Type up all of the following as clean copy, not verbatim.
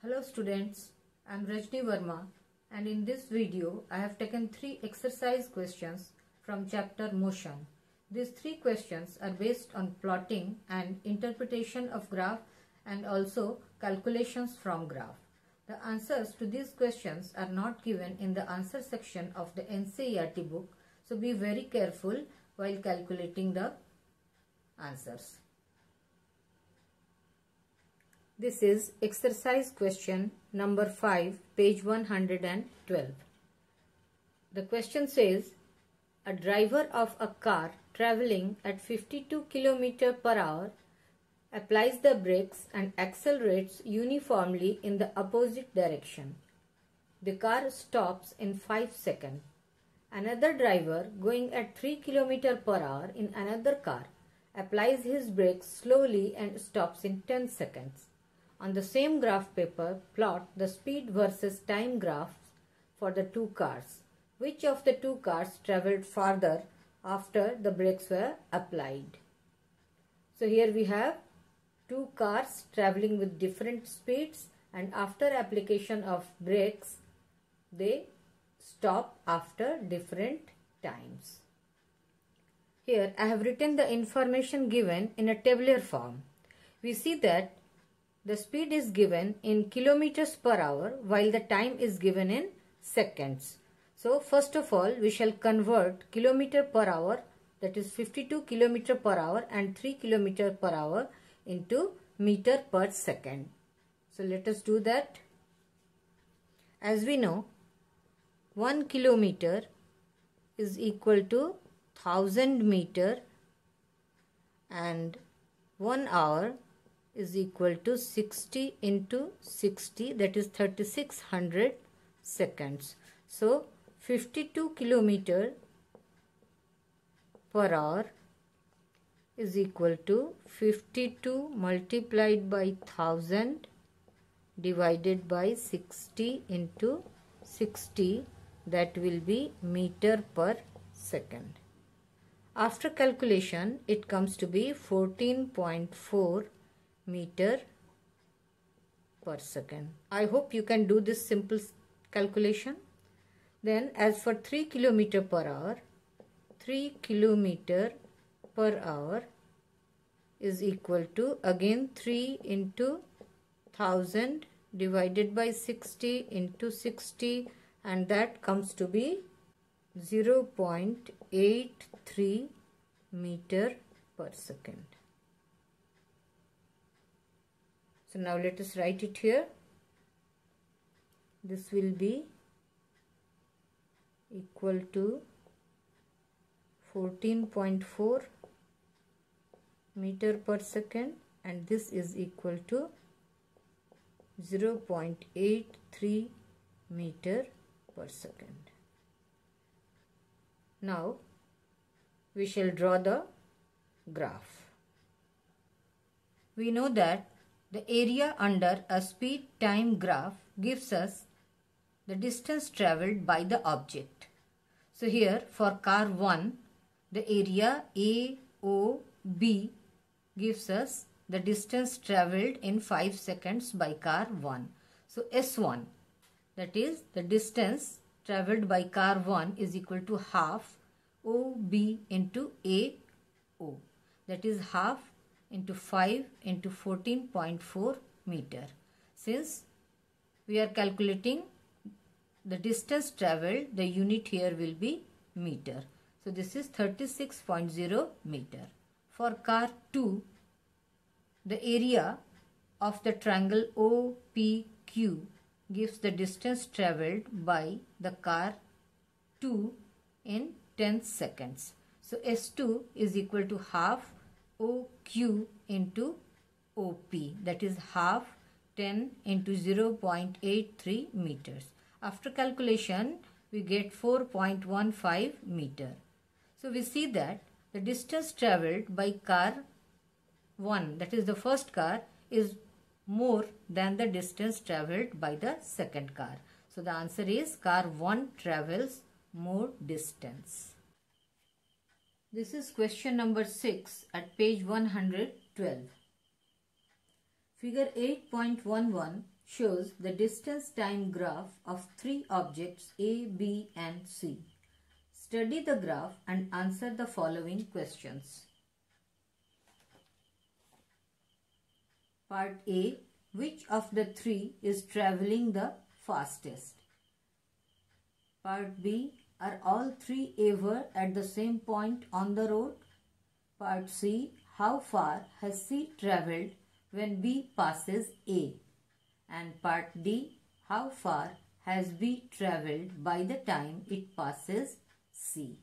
Hello students, I am Rajni Verma and in this video I have taken 3 exercise questions from chapter Motion. These 3 questions are based on plotting and interpretation of graph and also calculations from graph. The answers to these questions are not given in the answer section of the NCERT book, so be very careful while calculating the answers. This is exercise question number 5, page 112. The question says, a driver of a car traveling at 52 km per hour applies the brakes and accelerates uniformly in the opposite direction. The car stops in 5 seconds. Another driver going at 3 km per hour in another car applies his brakes slowly and stops in 10 seconds. On the same graph paper, plot the speed versus time graphs for the two cars. Which of the two cars travelled farther after the brakes were applied? So here we have two cars travelling with different speeds, and after application of brakes, they stop after different times. Here I have written the information given in a tabular form. We see that the speed is given in kilometers per hour while the time is given in seconds. So first of all we shall convert kilometer per hour, that is 52 km per hour and 3 km per hour into meter per second. So let us do that. As we know, 1 kilometer is equal to 1000 meter and 1 hour is equal to 60 into 60, that is 3600 seconds. So 52 km per hour is equal to 52 multiplied by 1000 divided by 60 into 60, that will be meter per second. After calculation it comes to be 14.4 meter per second. I hope you can do this simple calculation. Then as for 3 km per hour, 3 km per hour is equal to again 3 into 1000 divided by 60 into 60, and that comes to be 0.83 meter per second. So now let us write it here. This will be equal to 14.4 meter per second, and this is equal to 0.83 meter per second. Now we shall draw the graph. We know that the area under a speed time graph gives us the distance travelled by the object. So here for car 1, the area AOB gives us the distance travelled in 5 seconds by car 1. So S1, that is the distance travelled by car 1, is equal to half OB into AO, that is half into 5 into 14.4 meter. Since we are calculating the distance travelled, the unit here will be meter. So this is 36.0 meter. For car 2, the area of the triangle OPQ gives the distance travelled by the car 2 in 10 seconds. So S2 is equal to half OQ into OP, that is half 10 into 0.83 meters. After calculation we get 4.15 meter. So we see that the distance travelled by car 1, that is the first car, is more than the distance travelled by the second car. So the answer is car 1 travels more distance. This is question number 6 at page 112. Figure 8.11 shows the distance time graph of three objects A, B and C. Study the graph and answer the following questions. Part A. Which of the three is traveling the fastest? Part B. Are all three ever at the same point on the road? Part C. How far has C travelled when B passes A? And Part D. How far has B travelled by the time it passes C?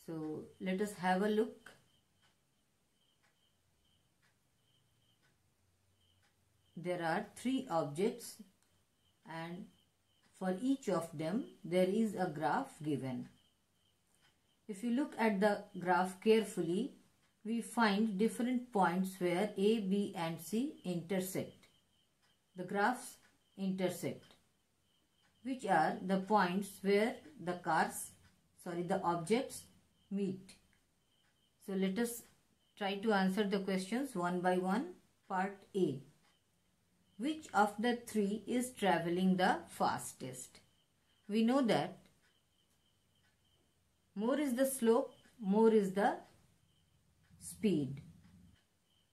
So let us have a look. There are three objects and for each of them there is a graph given. If you look at the graph carefully, we find different points where A, B and C intersect. The graphs intersect, which are the points where the objects meet. So let us try to answer the questions one by one. Part A. Which of the three is traveling the fastest? We know that more is the slope, more is the speed.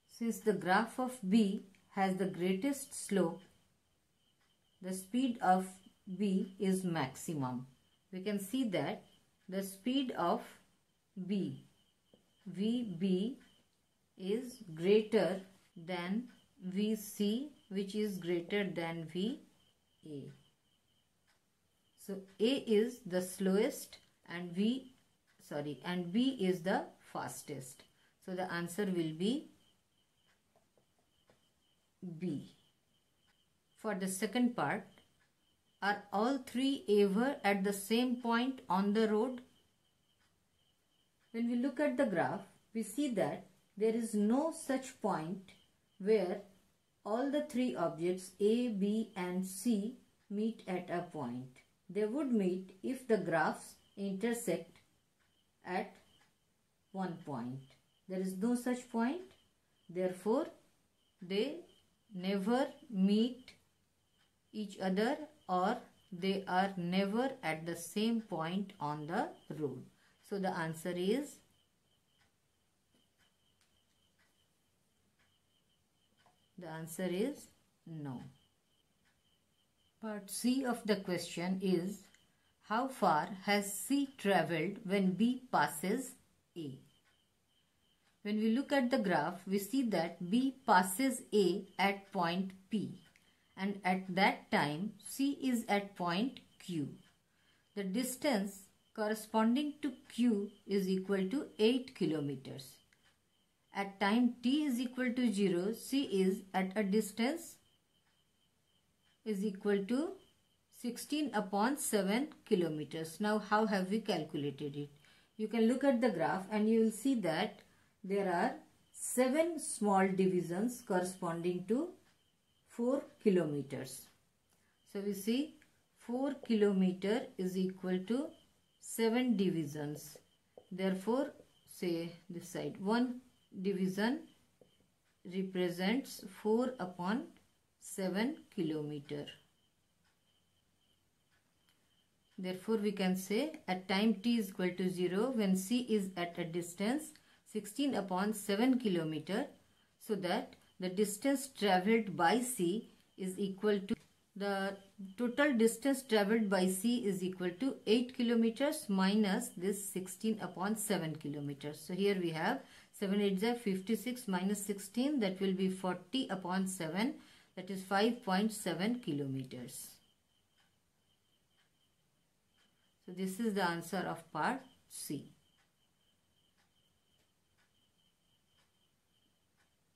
Since the graph of B has the greatest slope, the speed of B is maximum. We can see that the speed of B, VB, is greater than VC, which is greater than VA. So A is the slowest and B is the fastest. So the answer will be B. For the second part, are all three ever at the same point on the road? When we look at the graph, we see that there is no such point where all the three objects A, B and C meet at a point. They would meet if the graphs intersect at one point. There is no such point. Therefore, they never meet each other, or they are never at the same point on the road. So the answer is no. Part C of the question is, how far has C travelled when B passes A? When we look at the graph, we see that B passes A at point P, and at that time C is at point Q. The distance corresponding to Q is equal to 8 kilometers. At time t is equal to 0, C is at a distance is equal to 16 upon 7 kilometers. Now how have we calculated it? You can look at the graph and you will see that there are 7 small divisions corresponding to 4 kilometers. So we see 4 kilometer is equal to 7 divisions. Therefore, say this side, 1 division represents 4 upon 7 kilometer. Therefore, we can say at time t is equal to 0, when C is at a distance 16 upon 7 kilometer, so that the distance travelled by C is equal to, the total distance travelled by C is equal to 8 kilometers minus this 16 upon 7 kilometers. So here we have 7 8 is 56 minus 16, that will be 40 upon 7, that is 5.7 kilometers. So this is the answer of part C.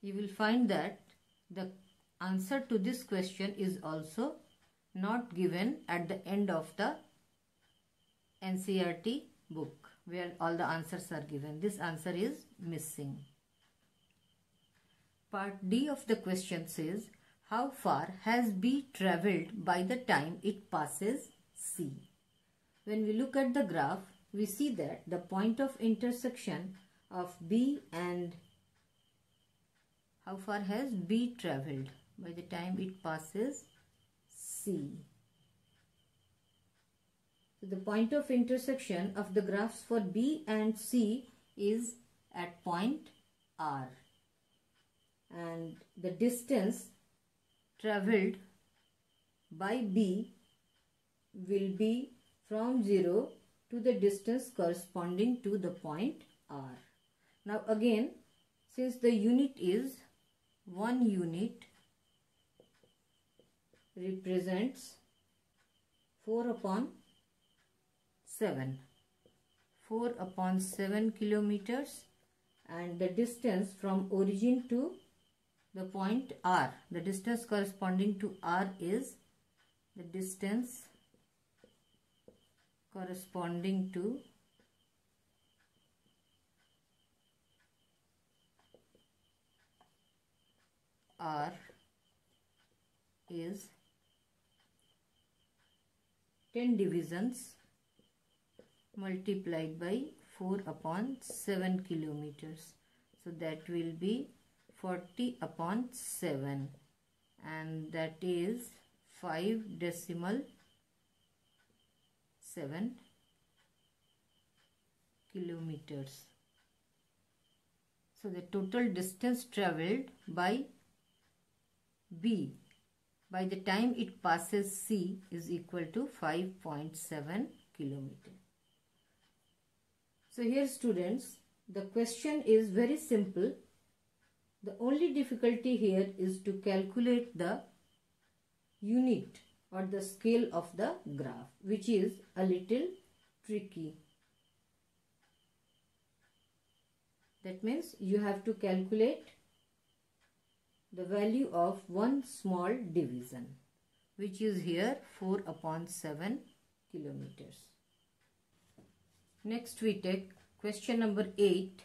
You will find that the answer to this question is also not given at the end of the NCERT book, where all the answers are given. This answer is missing. Part D of the question says, how far has B travelled by the time it passes C? When we look at the graph, we see that the point of intersection of B and how far has B travelled? by the time it passes C. So the point of intersection of the graphs for B and C is at point R, and the distance travelled by B will be from 0 to the distance corresponding to the point R. Now again, since the unit is 1 unit, represents 4 upon 7. 4 upon 7 kilometers, and the distance from origin to the point R, the distance corresponding to R is the distance corresponding to R is 10 divisions multiplied by 4 upon 7 kilometers. So that will be 40 upon 7, and that is 5.7 kilometers. So the total distance travelled by B by the time it passes C is equal to 5.7 kilometers. So here students, the question is very simple. The only difficulty here is to calculate the unit or the scale of the graph, which is a little tricky. That means you have to calculate the value of one small division, which is here 4 upon 7 kilometers. Next we take question number 8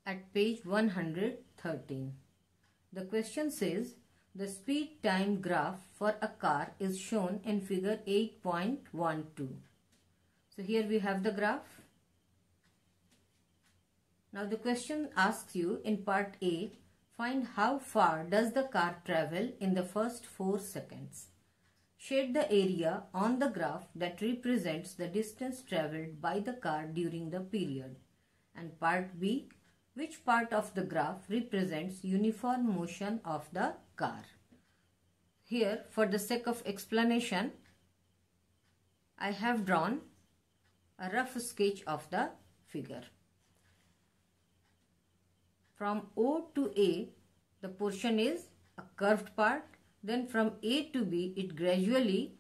at page 113. The question says the speed time graph for a car is shown in figure 8.12. So here we have the graph. Now the question asks you in part A, find how far does the car travel in the first 4 seconds. Shade the area on the graph that represents the distance travelled by the car during the period. And part B, which part of the graph represents uniform motion of the car. Here, for the sake of explanation, I have drawn a rough sketch of the figure. From O to A, the portion is a curved part. Then from A to B, it gradually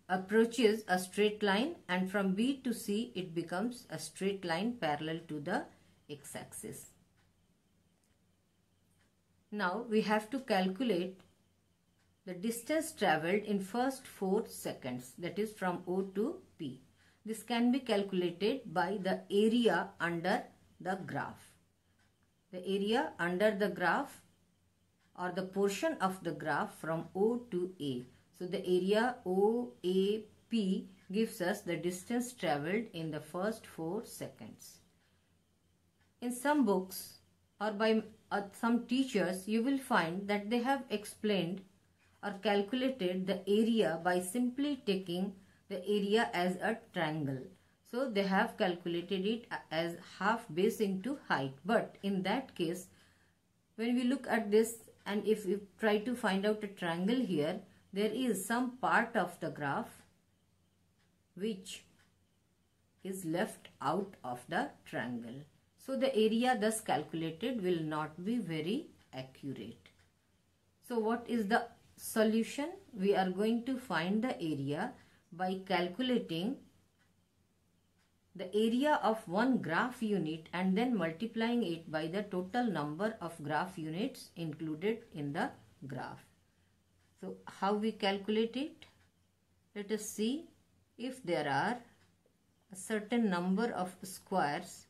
approaches a straight line, and from B to C, it becomes a straight line parallel to the x-axis. Now we have to calculate the distance travelled in first 4 seconds, that is from O to P. This can be calculated by the area under the graph. The area under the graph, or the portion of the graph from O to A. So the area OAP gives us the distance travelled in the first 4 seconds. In some books or by some teachers, you will find that they have explained or calculated the area by simply taking the area as a triangle. So they have calculated it as half base into height. But in that case, when we look at this, and if we try to find out a triangle here, there is some part of the graph which is left out of the triangle. So the area thus calculated will not be very accurate. So what is the solution? We are going to find the area by calculating the area of one graph unit and then multiplying it by the total number of graph units included in the graph. So how we calculate it? Let us see. If there are a certain number of squares,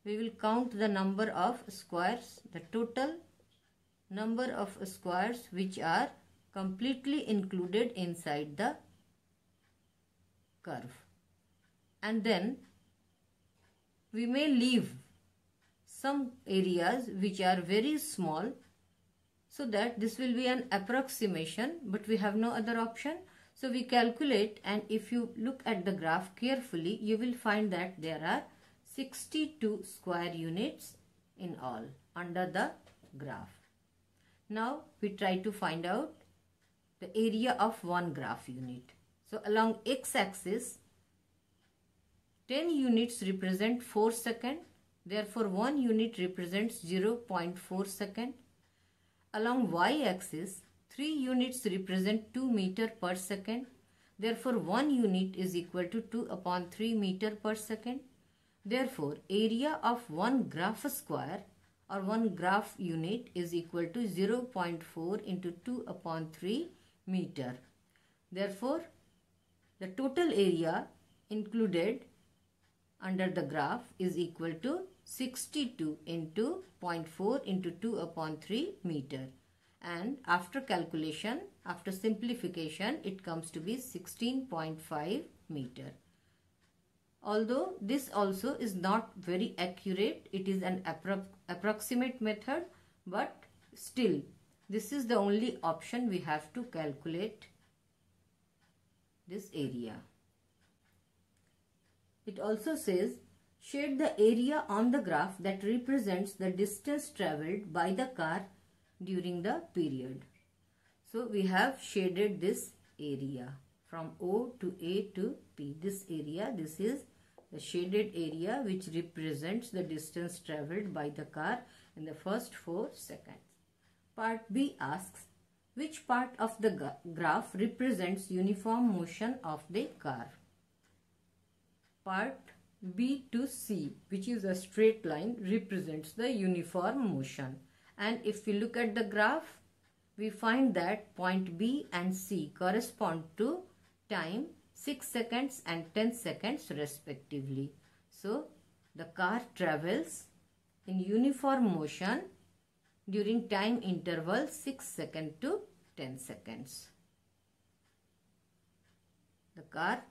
we will count the number of squares, the total number of squares which are completely included inside the curve. And then we may leave some areas which are very small, so that this will be an approximation, but we have no other option. So we calculate, and if you look at the graph carefully, you will find that there are 62 square units in all under the graph. Now we try to find out the area of one graph unit. So along x-axis, 10 units represent 4 seconds. Therefore, 1 unit represents 0.4 second. Along y-axis, 3 units represent 2 meter per second. Therefore, 1 unit is equal to 2 upon 3 meter per second. Therefore, area of one graph square or one graph unit is equal to 0.4 into 2 upon 3 meter. Therefore, the total area included under the graph is equal to 62 into 0.4 into 2 upon 3 meter. And after calculation, after simplification, it comes to be 16.5 meter. Although this also is not very accurate, it is an approximate method, but still this is the only option we have to calculate this area. It also says, shade the area on the graph that represents the distance travelled by the car during the period. So we have shaded this area from O to A to P. This area, this is the shaded area which represents the distance travelled by the car in the first 4 seconds. Part B asks, which part of the graph represents uniform motion of the car? Part B to C, which is a straight line, represents the uniform motion. And if we look at the graph, we find that point B and C correspond to time 6 seconds and 10 seconds respectively. So, the car travels in uniform motion during time interval 6 seconds to 10 seconds. The car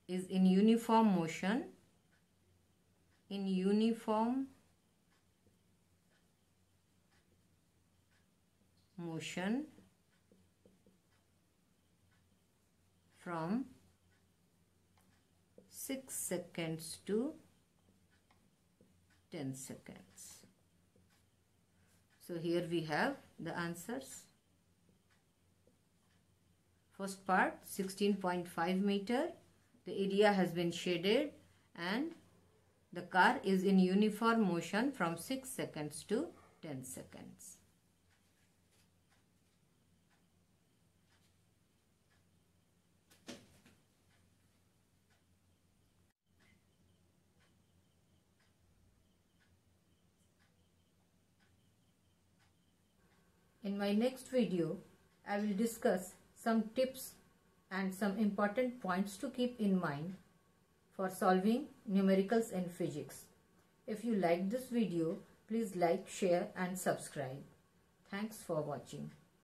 is in uniform motion from 6 seconds to 10 seconds. So here we have the answers. First part, 16.5 meter. The area has been shaded and the car is in uniform motion from 6 seconds to 10 seconds. In my next video, I will discuss some tips and some important points to keep in mind for solving numericals in physics. If you like this video, please like, share and subscribe. Thanks for watching.